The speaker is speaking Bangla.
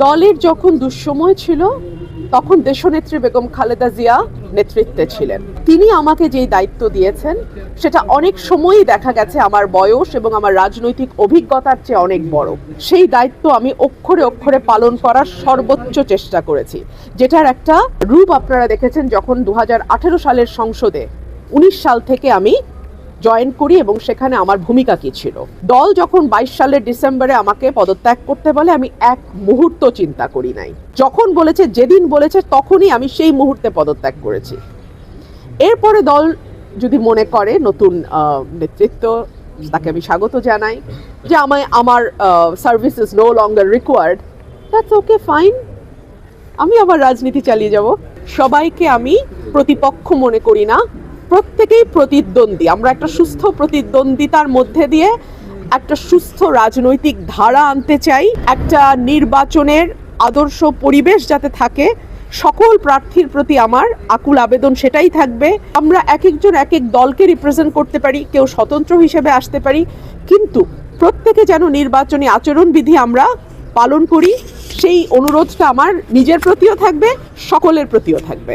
দলের যখন দুঃসময় ছিল তখন দেশনেত্রী বেগম খালেদা জিয়া নেতৃত্বে ছিলেন। তিনি আমাকে যেই দায়িত্ব দিয়েছেন সেটা অনেক সময়ই দেখা গেছে আমার বয়স এবং আমার রাজনৈতিক অভিজ্ঞতার চেয়ে অনেক বড়। সেই দায়িত্ব আমি অক্ষরে অক্ষরে পালন করার সর্বোচ্চ চেষ্টা করেছি, যেটার একটা রূপ আপনারা দেখেছেন যখন 2018 সালের সংসদে 19 সাল থেকে আমি জয়েন করি এবং সেখানে আমার ভূমিকা কি ছিল। দল যখন 22 সালের ডিসেম্বরে আমাকে পদত্যাগ করতে বলে আমি এক মুহূর্ত চিন্তা করি নাই। যখন বলেছে, যেদিন বলেছে তখনই আমি সেই মুহূর্তে পদত্যাগ করেছি। এরপরে দল যদি মনে করে নতুন নেতৃত্ব, তাকে আমি স্বাগত জানাই, যে আমার service is no longer required, that's okay, fine, আমি আবার রাজনীতি চালিয়ে যাব। সবাইকে আমি প্রতিপক্ষ মনে করি না, প্রত্যেকেই প্রতিদ্বন্দ্বী। আমরা একটা সুস্থ প্রতিদ্বন্দ্বিতার মধ্যে দিয়ে একটা সুস্থ রাজনৈতিক ধারা আনতে চাই। একটা নির্বাচনের আদর্শ পরিবেশ যাতে থাকে, সকল প্রার্থীর প্রতি আমার আকুল আবেদন সেটাই থাকবে। আমরা এক একজন এক এক দলকে রিপ্রেজেন্ট করতে পারি, কেউ স্বতন্ত্র হিসেবে আসতে পারি, কিন্তু প্রত্যেকে যেন নির্বাচনী আচরণবিধি আমরা পালন করি, সেই অনুরোধটা আমার নিজের প্রতিও থাকবে, সকলের প্রতিও থাকবে।